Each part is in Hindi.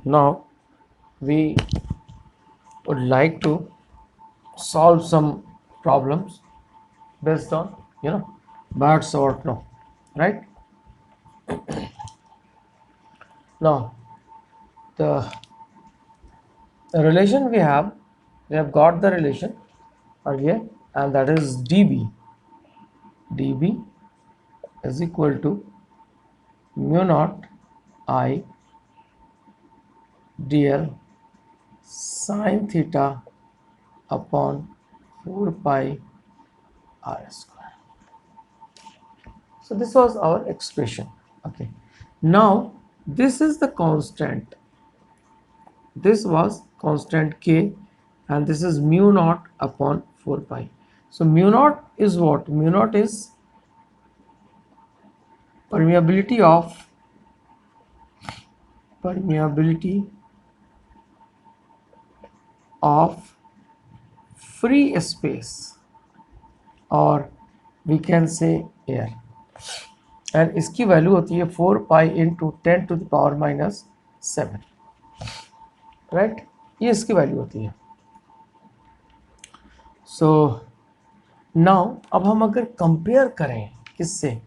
Now we would like to solve some problems based on Bart's law, right? Now the relation we have got the relation earlier, and that is dB is equal to mu naught I dl sine theta upon 4 pi r square. So this was our expression. Okay, now this is the constant. This was constant k, and this is mu naught upon 4 pi. So mu naught is what? Mu naught is permeability of free space, or we can say air, and इसकी वैल्यू होती है 4 pi into 10 to the power minus 7, right? ये इसकी वैल्यू होती है. सो नाउ अब हम अगर कंपेयर करें किससे,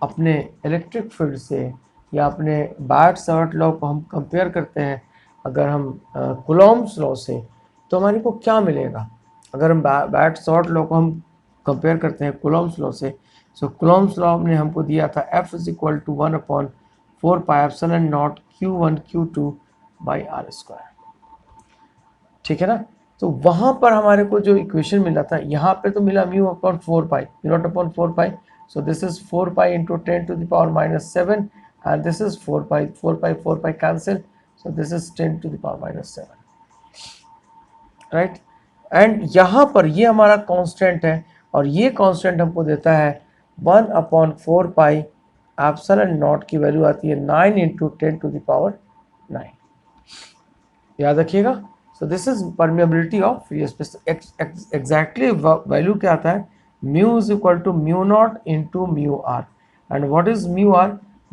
अपने इलेक्ट्रिक फील्ड से या अपने बायट-सावर्ट लॉ को हम कंपेयर करते हैं अगर हम कूलॉम्स लॉ से, तो हमारे को क्या मिलेगा? अगर हम बायट-सावर्ट लॉ को हम कंपेयर करते हैं कूलॉम्स लॉ से, सो कूलॉम्स लॉ ने हमको दिया था F is equal to 1/4 pi epsilon not Q1 Q2 by R square. ठीक है ना? तो वहाँ पर हमारे को जो इक्वेशन मिला था, यहाँ पे तो मिला mu upon 4 pi, mu naught upon 4 pi. So this is 4 pi into 10 to the power minus 7, and this is 4 pi, 4 pi cancel. So this is 10 to the power minus 7, right? And यहाँ पर ये हमारा कांस्टेंट है, और ये कांस्टेंट हमको देता है 1/4 पाई एप्सिलॉन नॉट की वैल्यू आती है 9 इंटू 10 टू द पावर 9. याद रखिएगा. सो this is permeability of free space. Exactly value क्या आता है? mu is equal to mu naught into mu r. And what is mu r?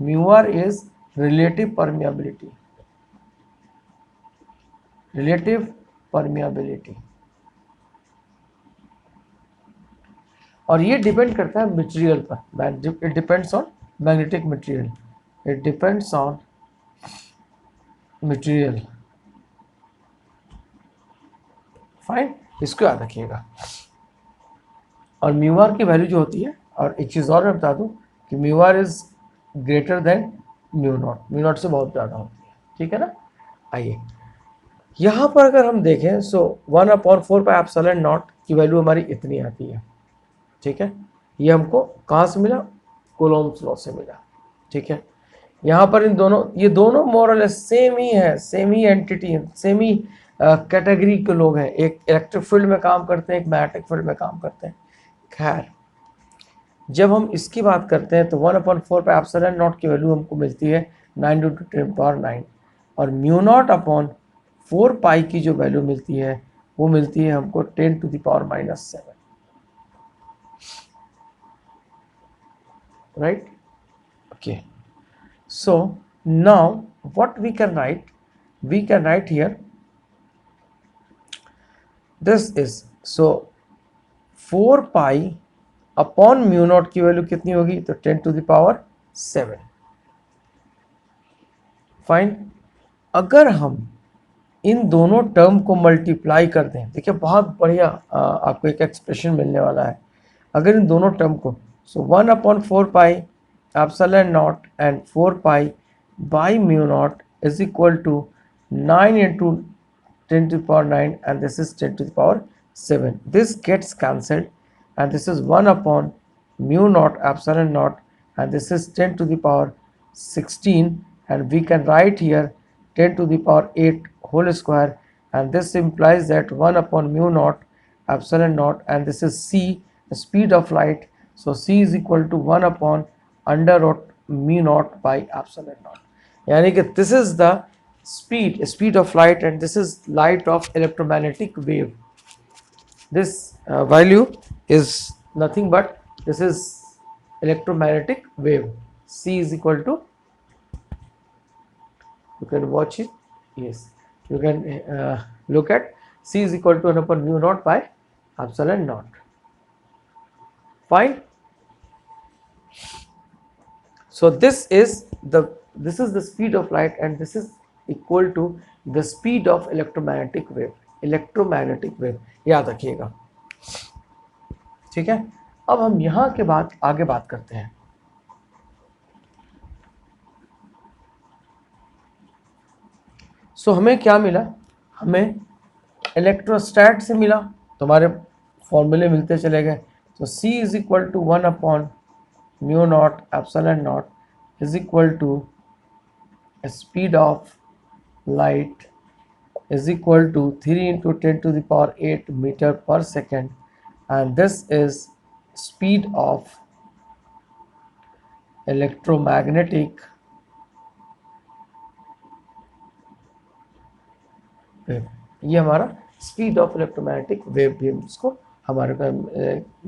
Mu r is relative permeability. Relative permeability. और ये डिपेंड करता है मटेरियल पर. It depends on magnetic material. It depends on material. Fine, इसको याद रखिएगा. और म्यू आर की वैल्यू जो होती है, और एक चीज़ और मैं बता दूं कि mu R is greater than mu not से बहुत ज़्यादा होती है. ठीक है ना? आइए यहाँ पर अगर हम देखें, सो 1/4 पाई एप्सिलॉन नॉट की वैल्यू हमारी इतनी आती है. ठीक है, ये हमको कहाँ से मिला? कूलॉम्स लॉ से मिला. ठीक है, यहाँ पर ये दोनों मोरल सेम ही है, सेम ही एंटिटी है, सेम ही कैटेगरी के लोग हैं. एक इलेक्ट्रिक फील्ड में काम करते हैं, एक मैग्नेटिक फील्ड में काम करते हैं. खैर, जब हम इसकी बात करते हैं तो 1/4 पाई एप्सिलॉन नॉट की वैल्यू हमको मिलती है 9 × 10⁻⁹, और म्यू नॉट अपॉन 4 पाई की जो वैल्यू मिलती है वो मिलती है हमको 10 to the power minus 7, right? Okay, so now what we can write here, this is, so 4 pi upon mu not की वैल्यू कितनी होगी? तो 10 टू द पावर 7. फाइन. अगर हम इन दोनों टर्म को मल्टीप्लाई कर दें, देखिए बहुत बढ़िया आपको एक एक्सप्रेशन मिलने वाला है. अगर इन दोनों टर्म को, so 1/4 pi epsilon not and 4 pi by mu not is equal to 9 into 10 to the power 9, and this is 10 to the power 7. This gets cancelled, and this is 1/ mu naught epsilon naught, and this is 10 to the power 16, and we can write here 10 to the power 8 whole square, and this implies that 1/ mu naught epsilon naught, and this is c, the speed of light. So c is equal to 1/√ mu naught by epsilon naught. यानी कि this is the speed of light, and this is light of electromagnetic wave. This value is nothing but this is electromagnetic wave. C is equal to you can watch it. Yes, you can look at C is equal to 1 upon mu naught by epsilon naught. Fine. So this is the speed of light, and this is equal to the speed of electromagnetic wave. Electromagnetic wave याद रखिएगा, ठीक है। अब हम यहां के बाद आगे बात करते हैं। सो हमें क्या मिला, हमें इलेक्ट्रोस्टैट से मिला, तो हमारे फॉर्मूले मिलते चले गए। तो C is equal to 1 upon mu not epsilon not is equal to speed of light is equal to 3 into 10 to the power 8 meter per second, and this is speed of electromagnetic wave। ये हमारा स्पीड ऑफ इलेक्ट्रोमैग्नेटिक वेव भी इसको हमारे को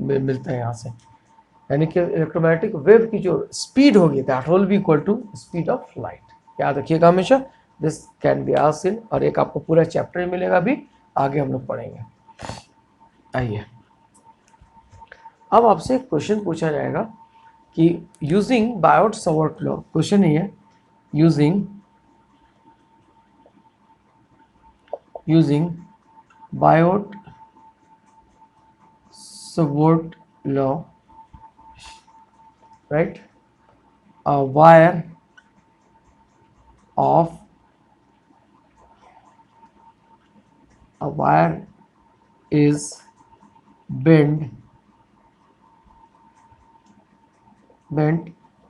मिलता है यहाँ से, यानी कि इलेक्ट्रोमैग्नेटिक वेव की जो स्पीड होगी that will be equal to speed of light. याद रखिएगा हमेशा, this can be asked in, और एक आपको पूरा चैप्टर मिलेगा भी, आगे हम लोग पढ़ेंगे। आइए, अब आपसे एक क्वेश्चन पूछा जाएगा कि यूजिंग बायोट-सावर्ट लॉ, क्वेश्चन ही है using Biot-Savart law, right, a wire is bent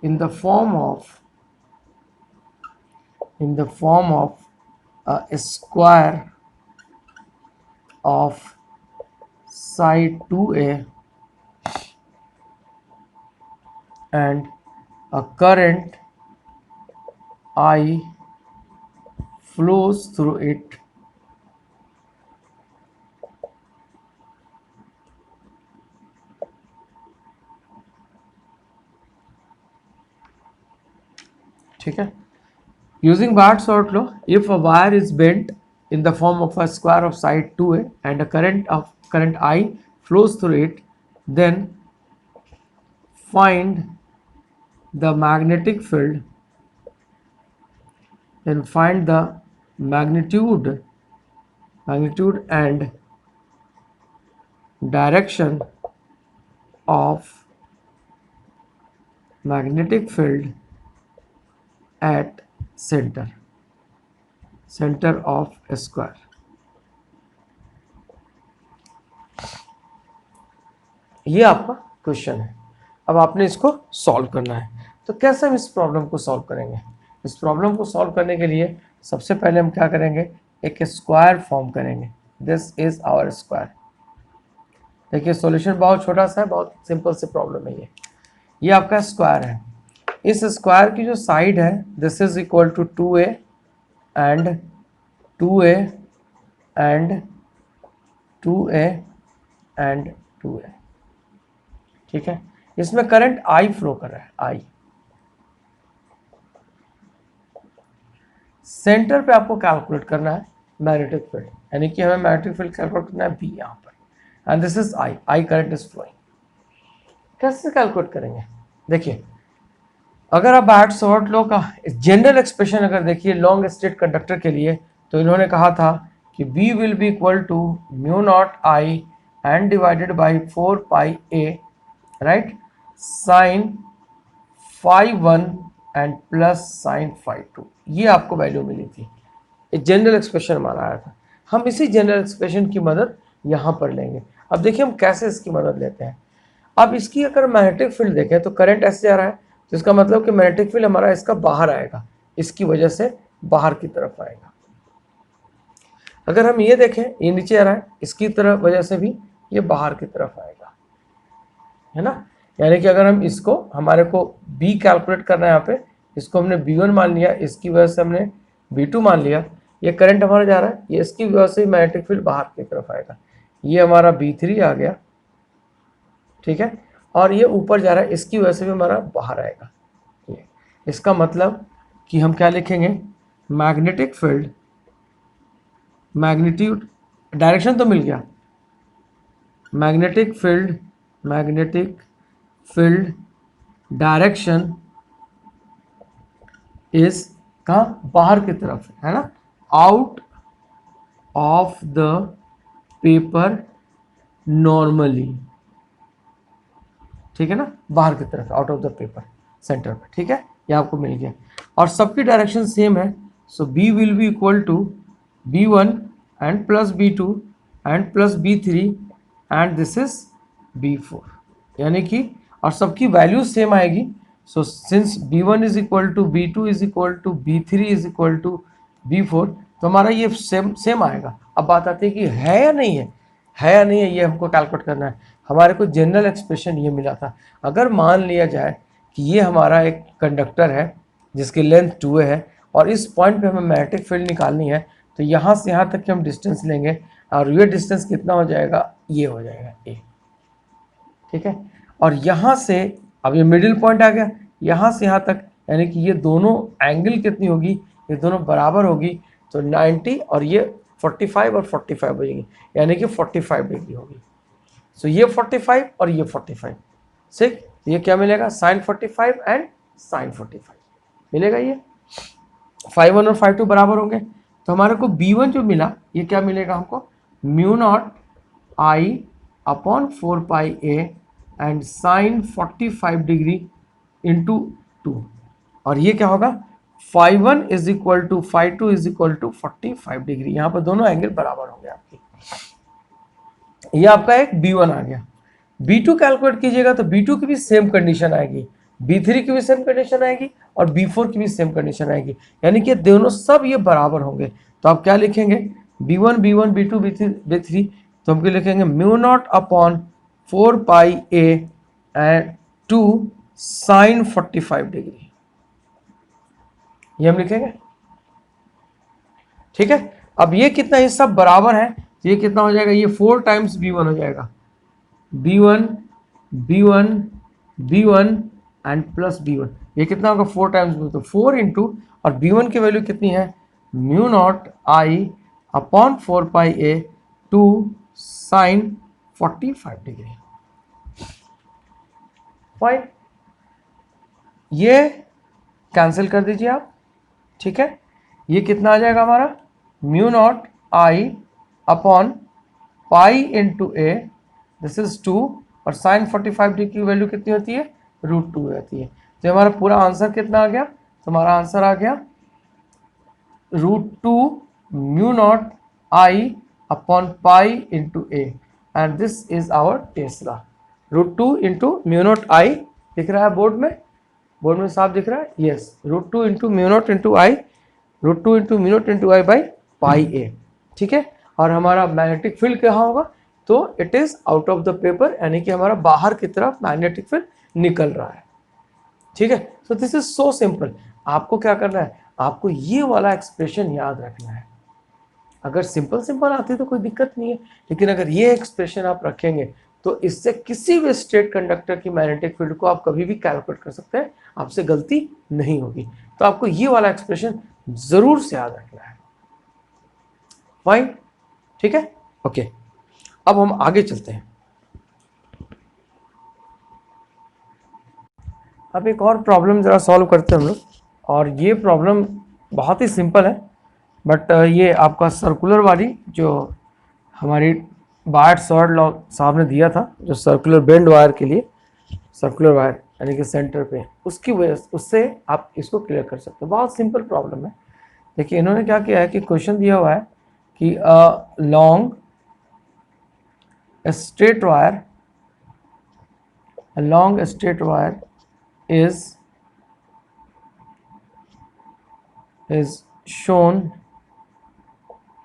in the form of a square of side 2a and a current I flows through it, ठीक है। Using Bart's-Sawart law, if a wire is bent in the form of a square of side 2a and a current I flows through it, then find the magnetic field, then find the magnitude and direction of magnetic field at center of a square। ये आपका क्वेश्चन है। अब आपने इसको सॉल्व करना है। तो कैसे हम इस प्रॉब्लम को सॉल्व करेंगे? इस प्रॉब्लम को सॉल्व करने के लिए सबसे पहले हम क्या करेंगे, एक स्क्वायर फॉर्म करेंगे। This is our square. देखिए सॉल्यूशन बहुत छोटा सा है, बहुत सिंपल से प्रॉब्लम है ये आपका स्क्वायर है। इस स्क्वायर की जो साइड है this is equal to 2a and 2a and 2a and 2a, ठीक है। इसमें करंट I फ्लो कर रहा है, I। सेंटर पे आपको कैलकुलेट करना है मैग्नेटिक फील्ड, यानी कि हमें मैग्नेटिक फील्ड कैलकुलेट करना है B यहाँ पर, and this is I current is flowing. कैसे कैलकुलेट करेंगे? देखिए, अगर आप बार्ट-सावर्ट लॉ का जनरल एक्सप्रेशन अगर देखिए लॉन्ग स्ट्रेट कंडक्टर के लिए, तो इन्होंने कहा था कि B will be equal to mu not I and divided by 4 pi A, right, sine phi 1 and plus sine phi 2। ये आपको वैल्यू मिली थी, एक जनरल एक्सप्रेशन माना आया था। हम इसी जनरल एक्सप्रेशन की मदद यहाँ पर लेंगे। अब देखिए हम कैसे इसकी मदद लेते हैं। अब इसकी अगर मैग्नेटिक फील्ड देखें तो करंट ऐसे जा रहा है, तो इसका मतलब कि मैग्नेटिक फील्ड हमारा इसका बाहर आएगा, इसकी वजह से बाहर की तरफ आएगा। अगर हम ये देखें, ये नीचे आ रहा है, इसकी तरफ वजह से भी ये बाहर की तरफ आएगा, है ना। यानी कि अगर हम इसको, हमारे को B कैलकुलेट करना है यहाँ पे, इसको हमने B1 मान लिया, इसकी वजह से हमने B2 मान लिया। ये करंट हमारा जा रहा है, ये इसकी वजह से मैग्नेटिक फील्ड बाहर की तरफ आएगा। ये हमारा B3 आ गया, ठीक है, और ये ऊपर जा रहा है, इसकी वजह से भी हमारा बाहर आएगा। ये इसका मतलब कि हम क्या लिखेंगे, मैग्नेटिक फील्ड, मैग्नीट्यूड, डायरेक्शन तो मिल गया, magnetic field, magnetic field direction is कहाँ, बाहर की तरफ है ना, out of the paper normally, ठीक है ना, बाहर की तरफ, out of the paper centre पे, ठीक है, ये आपको मिल गया। और सबकी डायरेक्शन सेम है, so B will be equal to B1 and plus B2 and plus B3 and this is B4, यानी कि और सबकी वैल्यू सेम आएगी। So since B1 is equal to B2 is equal to B3 is equal to B4, तो हमारा ये सेम सेम आएगा। अब बात आती है कि है या नहीं है या नहीं है, ये हमको कैलकुलेट करना है। हमारे को जनरल एक्सप्रेशन ये मिला था, अगर मान लिया जाए कि ये हमारा एक कंडक्टर है जिसकी लेंथ 2a है और इस पॉइंट पे हमें मैग्नेटिक फील्ड निकालनी है, तो यहाँ से यहाँ तक की हम डिस्टेंस लेंगे और ये डिस्टेंस कितना हो जाएगा, ये हो जाएगा a, ठीक है। और यहाँ से अब ये मिडिल पॉइंट आ गया, यहाँ से यहाँ तक, यानी कि ये दोनों एंगल कितनी होगी, ये दोनों बराबर होगी, तो 90 और ये 45 और 45 हो जाएंगी, यानी कि 45 डिग्री होगी। सो ये 45 और ये 45, ठीक, ये क्या मिलेगा, साइन 45 एंड साइन 45 मिलेगा। ये 5 1 और 5 2 बराबर होंगे, तो हमारे को B1 जो मिला, ये क्या मिलेगा हमको, mu not I upon 4 pi a and sine 45 degree into 2, और ये क्या होगा, 5 1 is equal to 5 2 is equal to 45 degree, यहाँ पर दोनों एंगल बराबर होंगे आपकी। ये आपका एक B1 आ गया। B2 कैलकुलेट कीजिएगा तो B2 की भी सेम कंडीशन आएगी, B3 की भी सेम कंडीशन आएगी और B4 की भी सेम कंडीशन आएगी, यानी कि दोनों सब ये बराबर होंगे। तो आप क्या लिखेंगे, B1 B1 B2 B3, तो हम क्या लिखेंगे, mu not upon 4 pi a and 2 sine 45 degree, ये हम लिखेंगे, ठीक है। अब ये कितना, ये सब बराबर है, तो ये कितना हो जाएगा, ये 4 टाइम्स B1 हो जाएगा, B1 B1 B1 and plus B1, ये कितना होगा, 4 टाइम्स, तो 4 इंटू, और B1 की वैल्यू कितनी है, mu not I upon 4 pi a 2 sine 45 degree, fine. ये कैंसिल कर दीजिए आप, ठीक है। ये कितना आ जाएगा हमारा, mu not I upon pi into a, this is 2, और साइन 45 डिग्री की वैल्यू कितनी होती है, √2 रहती है। तो हमारा पूरा आंसर कितना आ गया, तो हमारा आंसर आ गया √2 mu not I upon pi into a, and this is our tesla. √2 इंटू म्यू नॉट I दिख रहा है बोर्ड में साफ दिख रहा है, यस, √2 इंटू म्यू नॉट इंटू I, √2 इंटू mu not into I by pi a, ठीक है। और हमारा मैग्नेटिक फील्ड क्या होगा, तो it is out of the paper, यानी कि हमारा बाहर की तरफ मैग्नेटिक फील्ड निकल रहा है, ठीक है। So this is so simple. आपको क्या करना है, आपको ये वाला एक्सप्रेशन याद रखना है। अगर सिंपल आती तो कोई दिक्कत नहीं है, लेकिन अगर ये एक्सप्रेशन आप रखेंगे तो इससे किसी भी स्ट्रेट कंडक्टर की मैग्नेटिक फील्ड को आप कभी भी कैलकुलेट कर सकते हैं, आपसे गलती नहीं होगी। तो आपको ये वाला एक्सप्रेशन जरूर से याद रखना है, फाइन, ठीक है, ओके। अब हम आगे चलते हैं। अब एक और प्रॉब्लम ज़रा सॉल्व करते हैं हम लोग, और ये प्रॉब्लम बहुत ही सिंपल है, बट ये आपका सर्कुलर वाली जो हमारी बार्ट सॉर्ड लॉ साहब ने दिया था, जो सर्कुलर बेंड वायर के लिए, सर्कुलर वायर यानी कि सेंटर पे, उसकी वजह से, उससे आप इसको क्लियर कर सकते हो। बहुत सिंपल प्रॉब्लम है। देखिए इन्होंने क्या किया है कि क्वेश्चन दिया हुआ है कि long straight wire, along a straight wire is shown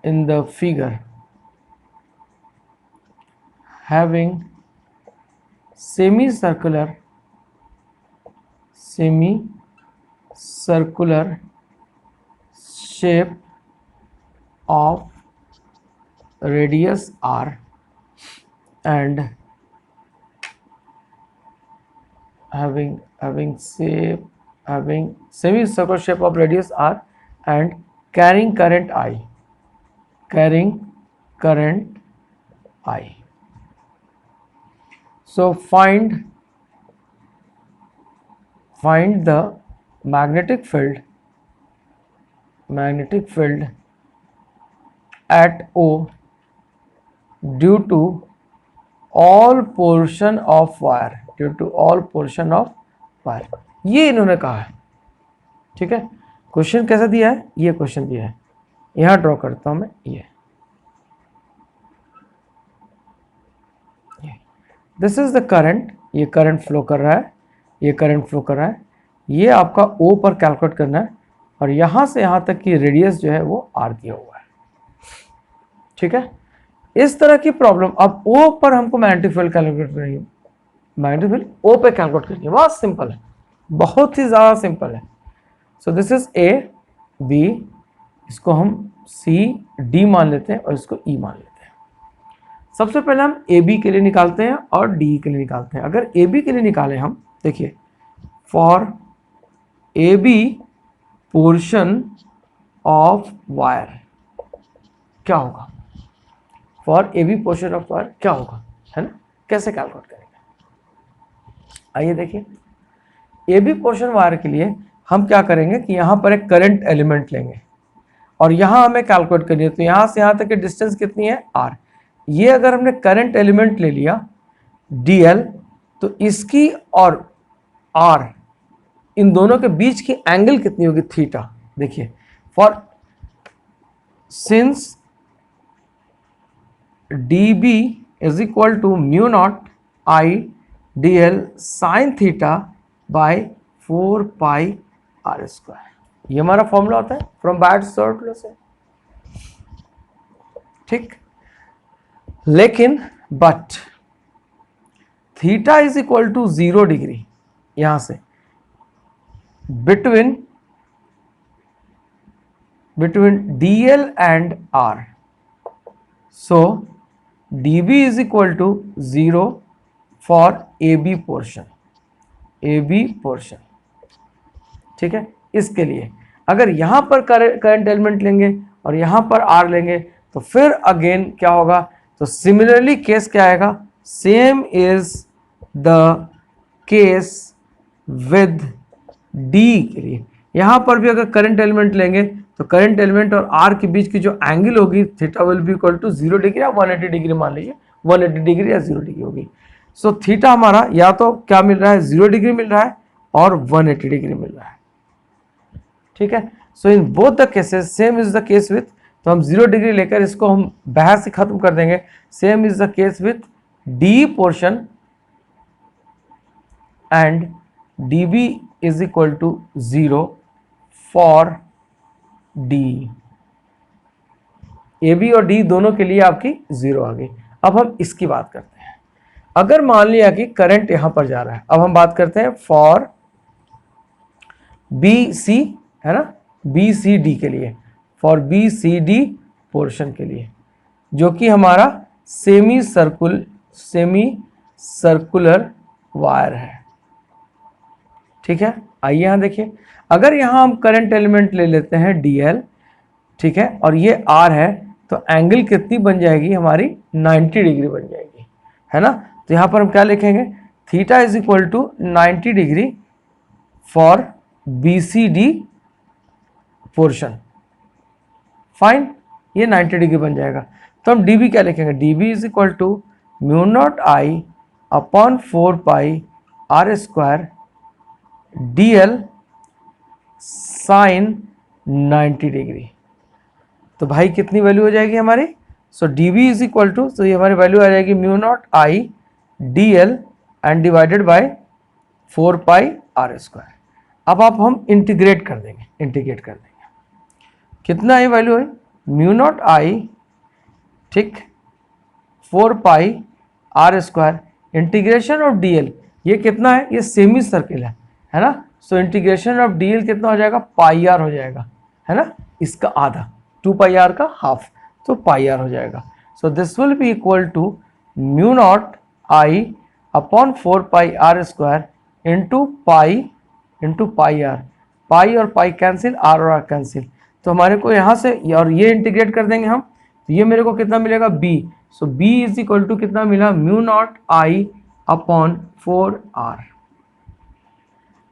in the figure having semicircular shape of radius r and having semicircular shape of radius r and carrying current I, carrying current I. So find the magnetic field at O due to all portion of wire, ये इन्होंने कहा है। ठीक है, क्वेश्चन कैसा दिया है, ये क्वेश्चन दिया है, यहां ड्रॉ करता हूं मैं, ये दिस इज द करंट, ये करंट फ्लो कर रहा है, ये आपका O पर कैलकुलेट करना है, और यहां से यहां तक की रेडियस जो है वो R दिया हुआ है। ठीक है, इस तरह की प्रॉब्लम अब O पर हमको मैग्नेटिक फील्ड कैलकुलेट करनी है, मैग्नेटिक फील्ड O पे कैलकुलेट करनी है, बहुत सिंपल है, बहुत ही ज्यादा सिंपल है। So this is A B, इसको हम C D मान लेते हैं और इसको E मान लेते हैं। सबसे पहले हम AB के लिए निकालते हैं और DE के लिए निकालते हैं। अगर AB के लिए निकालें हम, देखिए for AB portion of wire क्या होगा, for AB portion of wire क्या होगा, है ना, कैसे कैलकुलेट करेंगे, आइए देखिए। AB पोर्शन वायर के लिए हम क्या करेंगे कि यहाँ पर एक करंट एलिमेंट लेंगे और यहाँ हमें कैलकुलेट करनी है, तो यहाँ से यहाँ तक की डिस्टेंस कितनी है, R। ये अगर हमने करंट एलिमेंट ले लिया DL, तो इसकी और R इन दोनों के बीच की एंगल कितनी होगी, थीटा। देखिए for since DB is equal to mu not I DL sine theta by 4 pi R square, ये हमारा फॉर्मूला होता है फ्रॉम बायट-सवर्ट लॉ से। ठीक, लेकिन but theta is equal to 0 degree यहां से between DL and R, so DB is equal to 0 for AB portion, ठीक है। इसके लिए अगर यहां पर करंट एलिमेंट लेंगे और यहां पर R लेंगे तो फिर अगेन क्या होगा, तो सिमिलरली केस क्या आएगा, same is the case with D के लिए। यहां पर भी अगर करंट एलिमेंट लेंगे तो करंट एलिमेंट और R के बीच की जो एंगल होगी theta will be equal to 0 degree या 180 डिग्री, मान लीजिए 180 डिग्री या 0 डिग्री होगी। सो थीटा हमारा या तो क्या मिल रहा है, 0 डिग्री मिल रहा है और 180 डिग्री मिल रहा है। ठीक है, so in both the cases same is the case with, तो हम 0 डिग्री लेकर इसको हम बहस से खत्म कर देंगे। Same is the case with D portion and DB is equal to 0 for D। AB और D दोनों के लिए आपकी 0 आ गई। अब हम इसकी बात करते हैं। अगर मान लिया कि करंट यहां पर जा रहा है, अब हम बात करते हैं फॉर BC, है ना, BCD के लिए, फॉर BCD पोर्शन के लिए, जो कि हमारा सेमी सर्कुलर वायर है। ठीक है, आइए यहां देखिए, अगर यहां हम करंट एलिमेंट ले लेते हैं DL, ठीक है, और ये R है, तो एंगल कितनी बन जाएगी हमारी, 90 डिग्री बन जाएगी, है ना। तो यहां पर हम क्या लिखेंगे, theta is equal to 90 degree for BCD portion, fine, ये 90 डिग्री बन जाएगा। तो हम DB क्या लिखेंगे, DB is equal to mu not I upon 4 pi R square DL sine 90 degree. तो भाई कितनी वैल्यू हो जाएगी हमारी, so DB is equal to, तो ये हमारी वैल्यू आ जाएगी mu not I DL and divided by 4 pi R square. अब आप हम इंटीग्रेट कर देंगे, कितना ये वैल्यू है, म्यू नॉट I, ठीक, 4 pi R square, integration of DL, ये कितना है, ये सेमी सर्किल है ना, सो इंटीग्रेशन ऑफ DL कितना हो जाएगा, पाई R हो जाएगा, है ना, इसका आधा, 2 पाई R का हाफ, तो पाई R हो जाएगा। So this will be equal to mu not I upon 4 pi R square into pi R, pi और पाई कैंसिल, R और R कैंसिल, तो हमारे को यहाँ से और ये इंटीग्रेट कर देंगे हम, तो ये मेरे को कितना मिलेगा b। So b is equal to कितना मिला, mu not I upon 4r,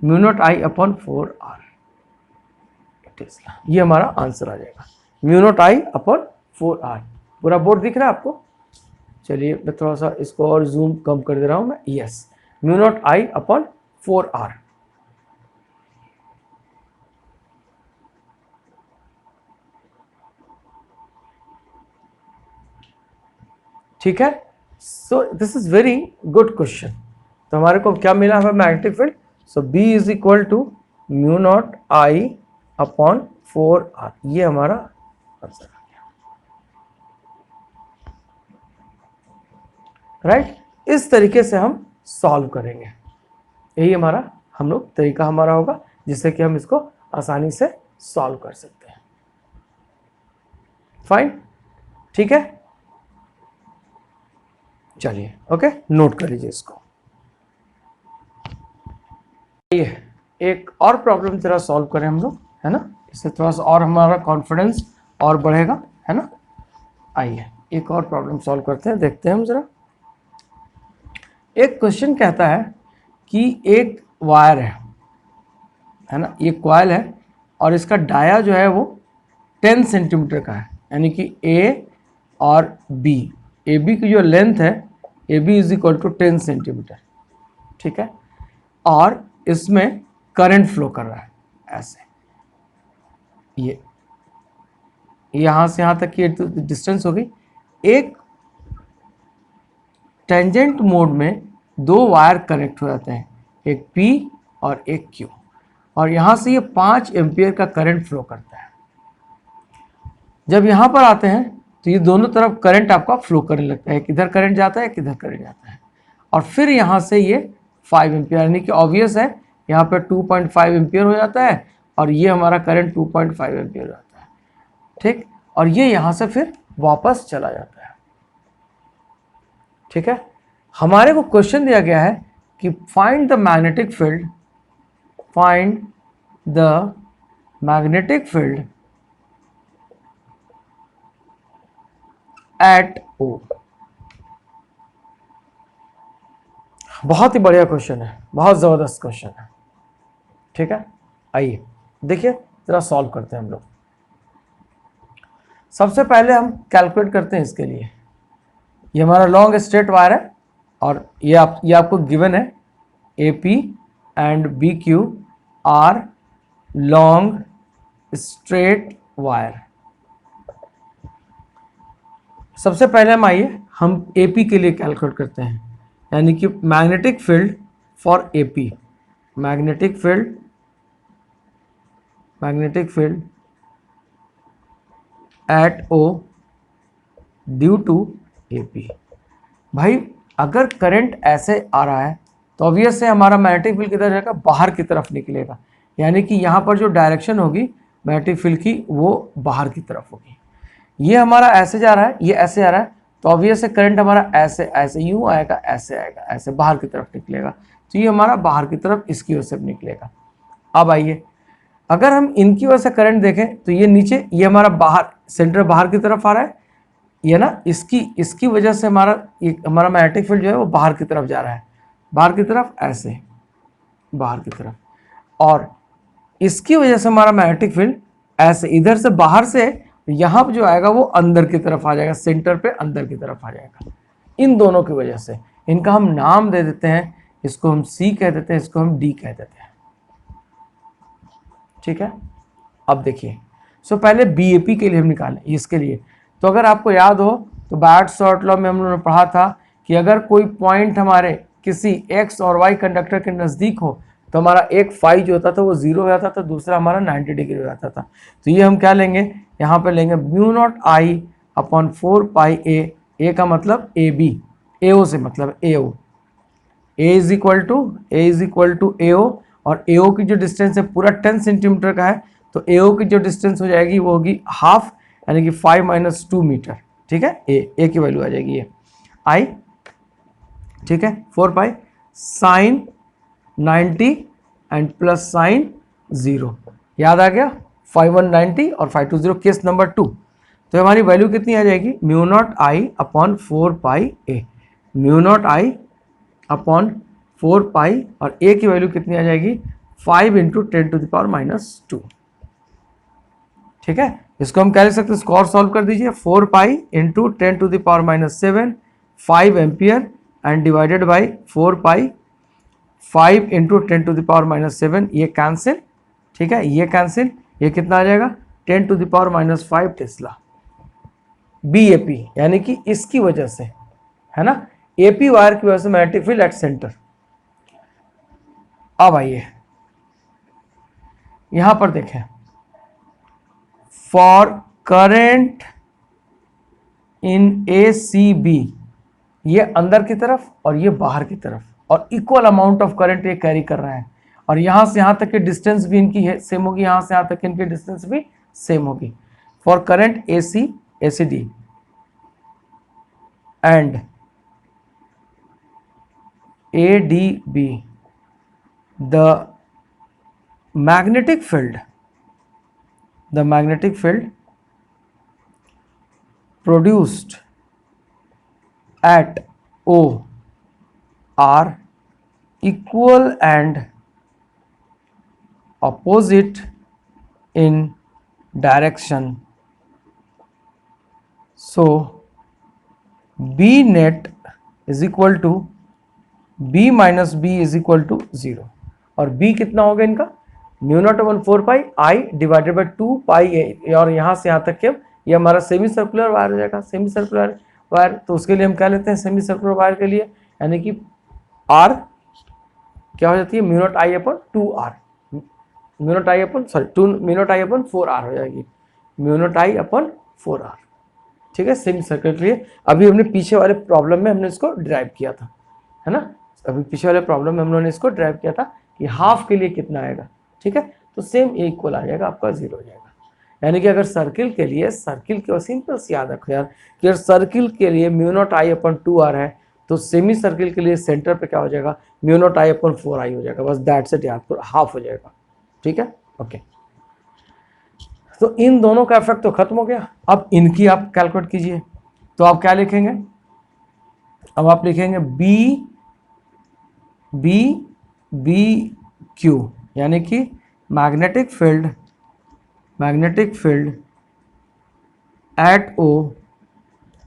mu not I upon 4r। ये हमारा आंसर आ जाएगा, mu not I upon 4r। पूरा बोर्ड दिख रहा है आपको? चलिए मैं थोड़ा सा इसको और जूम कम कर दे रहा हूं मैं। Yes, mu not I upon 4r। ठीक है, so this is very good question. तो हमारे को क्या मिला हमें magnetic field? So B is equal to mu not I upon 4r। ये हमारा आंसर आ गया, राइट। इस तरीके से हम सॉल्व करेंगे, यही हमारा हम लोग तरीका हमारा होगा जिससे कि हम इसको आसानी से सॉल्व कर सकते हैं। फाइन, ठीक है, चलिए ओके, नोट कर लीजिए इसको। ये एक और प्रॉब्लम जरा सॉल्व करें हम लोग, है ना, इससे थोड़ा सा और हमारा कॉन्फिडेंस और बढ़ेगा, है ना। आइए एक और प्रॉब्लम सॉल्व करते हैं, देखते हैं हम जरा। एक क्वेश्चन कहता है कि एक वायर है ना, ये कॉइल है और इसका डाया जो है वो 10 सेंटीमीटर का है, यानी कि ए और बी, ए बी की जो लेंथ है A B is equal to 10 centimetre, ठीक है। और इसमें करंट फ्लो कर रहा है ऐसे, ये यहाँ से यहाँ तक की डिस्टेंस होगी। एक टेंजेंट मोड में दो वायर कनेक्ट हो जाते हैं, एक P और एक Q, और यहाँ से ये 5 एम्पियर का करंट फ्लो करता है। जब यहाँ पर आते हैं तो ये दोनों तरफ करंट आपका फ्लो करने लगता है, किधर करंट जाता है किधर करंट जाता है। और फिर यहाँ से ये 5 एम्पियर, यानी कि ऑब्वियस है यहाँ पर 2.5 एम्पियर हो जाता है और ये हमारा करंट 2.5 एम्पियर हो जाता है, ठीक। और ये यहाँ से फिर वापस चला जाता है, ठीक है। हमारे को क्वेश्चन दिया गया है कि find the magnetic field, find the magnetic field at O। बहुत ही बढ़िया क्वेश्चन है, बहुत जबरदस्त क्वेश्चन है, ठीक है। आइए देखिए जरा सॉल्व करते हैं हम लोग। सबसे पहले हम कैलकुलेट करते हैं इसके लिए। ये हमारा लॉन्ग स्ट्रेट वायर है और ये आपको गिवन है AP and BQ are long straight wire. सबसे पहले हम AP के लिए कैलकुलेट करते हैं, यानी कि magnetic field for AP, magnetic field at O due to AP। भाई अगर करंट ऐसे आ रहा है तो ऑब्वियस है हमारा मैग्नेटिक फील्ड किधर जाएगा, बाहर की तरफ निकलेगा, यानी कि यहाँ पर जो डायरेक्शन होगी मैग्नेटिक फील्ड की वो बाहर की तरफ होगी। ये हमारा ऐसे जा रहा है, ये ऐसे आ रहा है, तो ऑब्वियस है करंट हमारा ऐसे ऐसे यूँ आएगा, ऐसे आएगा, ऐसे बाहर की तरफ निकलेगा, तो ये हमारा बाहर की तरफ इसकी वजह से निकलेगा। अब आइए अगर हम इनकी वजह से करंट देखें तो ये नीचे, ये हमारा बाहर सेंटर बाहर की तरफ आ रहा है, ये ना इसकी वजह से हमारा मैग्नेटिक फील्ड जो है वो बाहर की तरफ जा रहा है, बाहर की तरफ ऐसे, बाहर की तरफ, और इसकी वजह से हमारा मैग्नेटिक फील्ड ऐसे इधर से बाहर से यहाँ पर जो आएगा वो अंदर की तरफ आ जाएगा, सेंटर पे अंदर की तरफ आ जाएगा। इन दोनों की वजह से इनका हम नाम दे देते हैं, इसको हम C कह देते हैं, इसको हम D कह देते हैं, ठीक है। अब देखिए पहले BAP के लिए हम निकालें इसके लिए। तो अगर आपको याद हो तो बायट-सॉर्ट लॉ में हम लोगों ने पढ़ा था कि अगर कोई पॉइंट हमारे किसी X और Y कंडक्टर के नज़दीक हो तो हमारा एक फाई जो होता था वो 0 हो जाता था, दूसरा हमारा 90 डिग्री हो जाता था। तो ये हम क्या लेंगे, यहाँ पे लेंगे mu not I upon 4 pi A का मतलब AB, AO से मतलब AO, A इज इक्वल टू AO, और AO की जो डिस्टेंस है पूरा 10 सेंटीमीटर का है, तो AO की जो डिस्टेंस हो जाएगी वो होगी हाफ, यानी कि 5 - 2 मीटर, ठीक है। A की वैल्यू आ जाएगी ये I, ठीक है। 4 pi sine 90 and plus sign 0, याद आ गया 5190 और 520 केस नंबर 2। तो हमारी वैल्यू कितनी आ जाएगी, mu not I upon 4 pi A, mu not I upon 4 पाई, और ए की वैल्यू कितनी आ जाएगी 5 इंटू 10⁻²। ठीक है, इसको हम क्या लिख सकते हैं, इसको और सॉल्व कर दीजिए, 4 pi into 10⁻⁷, 5 ampere and divided by 4 pi, 5 into 10⁻⁷, ये कैंसिल। ठीक है, ये कैंसिल, ये कितना आ जाएगा 10⁻⁵ टेस्ला BAP, यानी कि इसकी वजह से, है ना, AP वायर की वजह से मैग्नेटिक फील्ड एट सेंटर। अब आइए यहां पर देखें, फॉर करंट इन ACB, ये अंदर की तरफ और ये बाहर की तरफ, और इक्वल अमाउंट ऑफ करंट ये कैरी कर रहे हैं, और यहां से यहां तक की डिस्टेंस भी इनकी सेम होगी, यहां से यहां तक इनकी डिस्टेंस भी सेम होगी। For current ACD and ADB, the magnetic field produced at O are equal and opposite in direction, so B net is equal to B minus B is equal to 0, और B कितना होगा इनका, mu not upon 4 pi I divided by 2 pi A, और यहाँ से यहाँ तक के ये हमारा सेमी सर्कुलर वायर हो जाएगा, सेमी सर्कुलर वायर। तो उसके लिए हम क्या लेते हैं, सेमी सर्कुलर वायर के लिए, यानी कि R क्या हो जाती है, mu not I upon 2R, mu not I upon mu not I upon 4R हो जाएगी, mu not I upon 4R। ठीक है, सेमी सर्कुलर के लिए अभी हमने पीछे वाले प्रॉब्लम में हमने इसको ड्राइव किया था, है ना, अभी पीछे वाले प्रॉब्लम में हम लोगों ने इसको ड्राइव किया था कि हाफ के लिए कितना आएगा। ठीक है, तो सेम ए इक्वल आ जाएगा, आपका 0 हो जाएगा। यानी कि अगर सर्किल के लिए, सर्किल के सिंपल से याद रखो यार कि अगर सर्किल के लिए mu not I upon 2R है, तो सेमी सर्किल के लिए सेंटर पे क्या हो जाएगा, mu not I upon 4I हो जाएगा, बस दैट्स इट याद करो, हाफ हो जाएगा। ठीक है, ओके। तो इन दोनों का इफेक्ट तो खत्म हो गया, अब इनकी आप कैलकुलेट कीजिए। तो आप क्या लिखेंगे, अब आप लिखेंगे बी क्यू, यानी कि magnetic field at O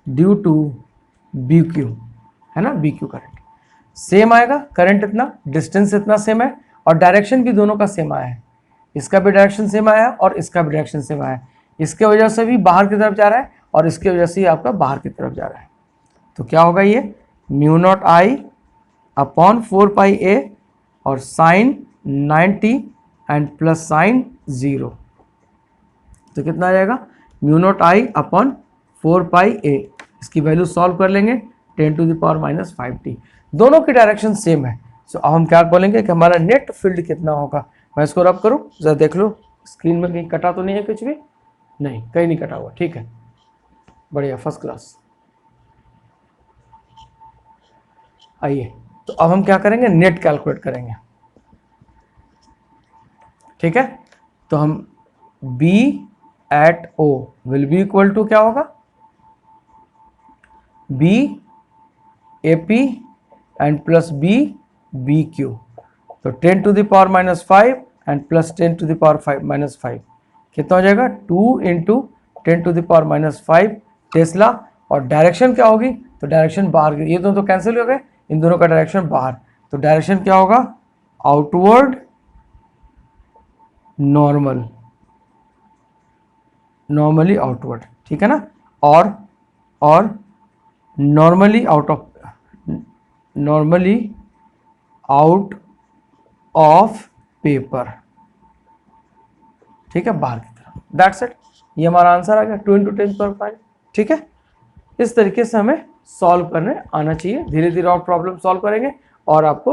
due to B Q, है ना, बी क्यू करंट सेम आएगा, करंट इतना, डिस्टेंस इतना सेम है, और डायरेक्शन भी दोनों का सेम आया है, इसका भी डायरेक्शन सेम आया और इसका भी डायरेक्शन सेम आया है, इसके वजह से भी बाहर की तरफ जा रहा है और इसके वजह से ही आपका बाहर की तरफ जा रहा है। तो क्या होगा, ये mu not I upon 4 pi A और साइन 90 एंड प्लस साइन 0, तो कितना आ जाएगा, mu not I upon 4 pi ए, इसकी वैल्यू सॉल्व कर लेंगे 10⁻⁵t, दोनों की डायरेक्शन सेम है। सो अब हम क्या बोलेंगे कि हमारा नेट फील्ड कितना होगा। मैं इसको रब करूं, जरा देख लो स्क्रीन में कहीं कटा तो नहीं है, कुछ भी नहीं, कहीं नहीं कटा हुआ, ठीक है, बढ़िया, फर्स्ट क्लास। आइए, तो अब हम क्या करेंगे, नेट कैलकुलेट करेंगे। ठीक है, तो हम B at O will be equal to क्या होगा, B AP and plus B Q, तो 10⁻⁻5 एंड प्लस 10⁻⁻5 कितना हो जाएगा, 2 इंटू 10⁻⁻5 टेस्ला, और डायरेक्शन क्या होगी, तो डायरेक्शन बाहर, ये दोनों तो कैंसिल हो गए, इन दोनों का डायरेक्शन बाहर, तो डायरेक्शन क्या होगा, आउटवर्ड नॉर्मली आउटवर्ड, ठीक है ना, और नॉर्मली आउट ऑफ पेपर, ठीक है, बाहर की तरफ, दैट्स इट, ये हमारा आंसर आ गया 2 इंटू 10⁵। ठीक है, इस तरीके से हमें सॉल्व करने आना चाहिए, धीरे धीरे और प्रॉब्लम सॉल्व करेंगे और आपको